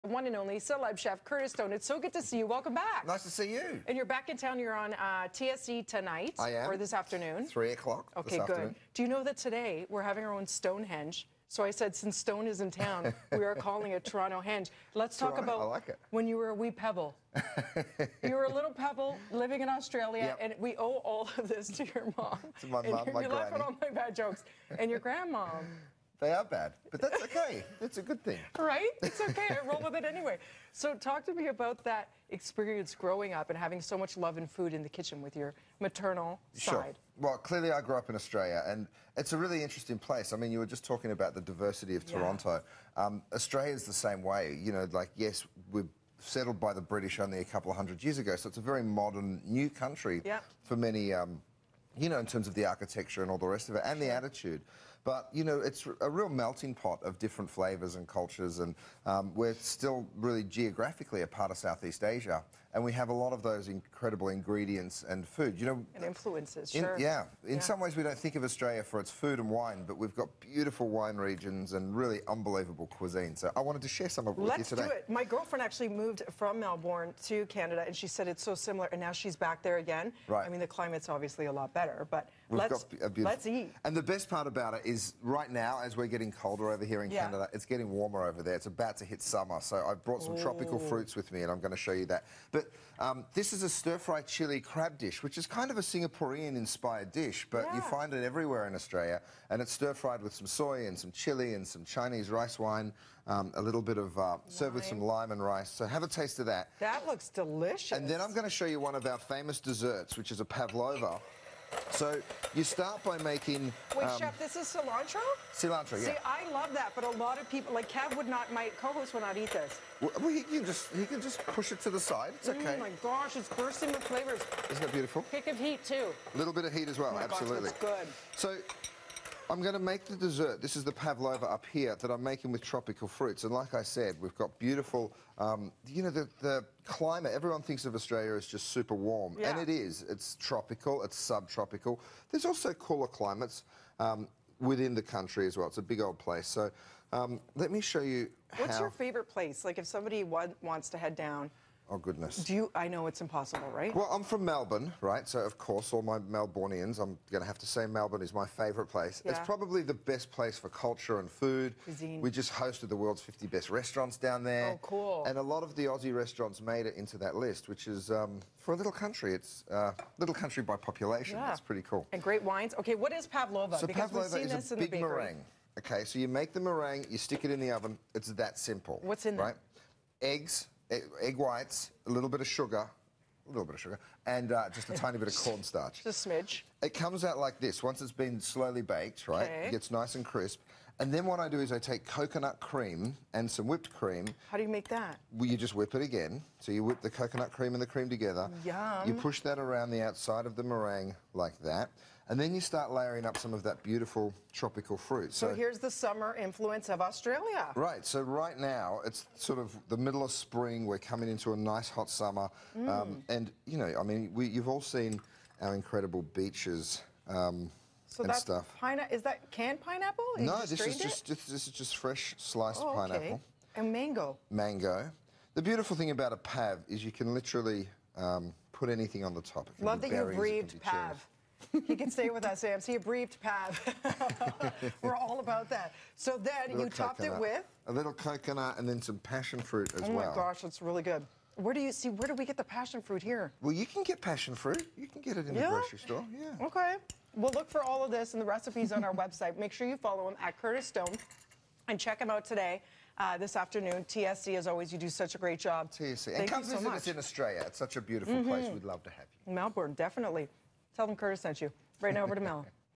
one and only celeb chef Curtis Stone. It's so good to see you. Welcome back. Nice to see you. And you're back in town. You're on TSC tonight. I am. Or this afternoon. 3 o'clock. Okay, this afternoon. good. Do you know that today we're having our own Stonehenge? So I said, since Stone is in town, we are calling it Toronto Henge. Let's talk about I like it. when you were a wee pebble. You were a little pebble living in Australia, Yep. and we owe all of this to your mom. To my and mom, my you laugh at granny. all my bad jokes. And your grandmom. They are bad, but that's okay. That's a good thing. Right? It's okay. I roll with it anyway. So talk to me about that experience growing up and having so much love and food in the kitchen with your maternal side. Sure. Well, clearly I grew up in Australia, and it's a really interesting place. I mean, you were just talking about the diversity of Toronto. Australia's the same way. You know, like, yes, we're settled by the British only a couple of hundred years ago, so it's a very modern, new country for many, you know, in terms of the architecture and all the rest of it, and the attitude. But, you know, it's a real melting pot of different flavours and cultures, and we're still really geographically a part of Southeast Asia, and we have a lot of those incredible ingredients and food. You know, And influences, sure. In some ways we don't think of Australia for its food and wine, but we've got beautiful wine regions and really unbelievable cuisine. So I wanted to share some of it with you today. Let's do it. My girlfriend actually moved from Melbourne to Canada, and she said it's so similar, and now she's back there again. Right. I mean, the climate's obviously a lot better, but Let's eat. And the best part about it is right now, as we're getting colder over here in Canada, it's getting warmer over there. It's about to hit summer, so I've brought some tropical fruits with me, and I'm going to show you that. But this is a stir-fried chili crab dish, which is kind of a Singaporean-inspired dish, but you find it everywhere in Australia, and it's stir-fried with some soy and some chili and some Chinese rice wine, a little bit of served with some lime and rice. So have a taste of that. That looks delicious. And then I'm going to show you one of our famous desserts, which is a pavlova. So you start by making... Wait, Chef, this is cilantro? Cilantro, yeah. See, I love that, but a lot of people, like Kev would not, my co-host would not eat this. Well, he can just push it to the side. It's okay. Oh my gosh, it's bursting with flavors. Isn't it beautiful? Kick of heat, too. A little bit of heat as well, Oh my absolutely. gosh, that's good. So I'm going to make the dessert. This is the pavlova up here that I'm making with tropical fruits. And like I said, we've got beautiful, you know, the climate. Everyone thinks of Australia as just super warm. Yeah. And it is. It's tropical. It's subtropical. There's also cooler climates within the country as well. It's a big old place. So let me show you What's your favorite place? Like, if somebody wants to head down... Oh, goodness. I know it's impossible, right? Well, I'm from Melbourne, right? So, of course, all my Melbourneians, I'm going to have to say Melbourne is my favourite place. Yeah. It's probably the best place for culture and food. Cuisine. We just hosted the world's 50 best restaurants down there. Oh, cool. And a lot of the Aussie restaurants made it into that list, which is, for a little country, it's little country by population. Yeah. It's pretty cool. And great wines. Okay, what is pavlova? So because pavlova we've seen is this a in the big bakery. meringue. Okay, so you make the meringue, you stick it in the oven. It's that simple. What's in there? Right? Eggs. Egg whites, a little bit of sugar, and just a tiny bit of cornstarch. Just a smidge. It comes out like this. Once it's been slowly baked, right, it gets nice and crisp. And then what I do is I take coconut cream and some whipped cream. How do you make that? Well, you just whip it again. So you whip the coconut cream and the cream together. Yum. You push that around the outside of the meringue like that. And then you start layering up some of that beautiful tropical fruit. So here's the summer influence of Australia. Right, so right now it's sort of the middle of spring. We're coming into a nice hot summer, and you know, I mean, you've all seen our incredible beaches and stuff. Is that canned pineapple? No, this is just fresh sliced pineapple. And mango. Mango. The beautiful thing about a pav is you can literally put anything on the top. Love that you breathed pav. He can stay with us, Sam. See, a breathed pav. We're all about that. So then you topped it with? A little coconut and then some passion fruit as well. Oh my gosh, that's really good. Where do we get the passion fruit here? Well, you can get passion fruit. You can get it in the grocery store. Yeah. Okay. We'll look for all of this and the recipes on our website. Make sure you follow him at Curtis Stone and check him out today, this afternoon. TSC, as always, you do such a great job. TSC. And come visit us in Australia. It's such a beautiful place. We'd love to have you. Melbourne, definitely. Tell them Curtis sent you. Right now over to Mel.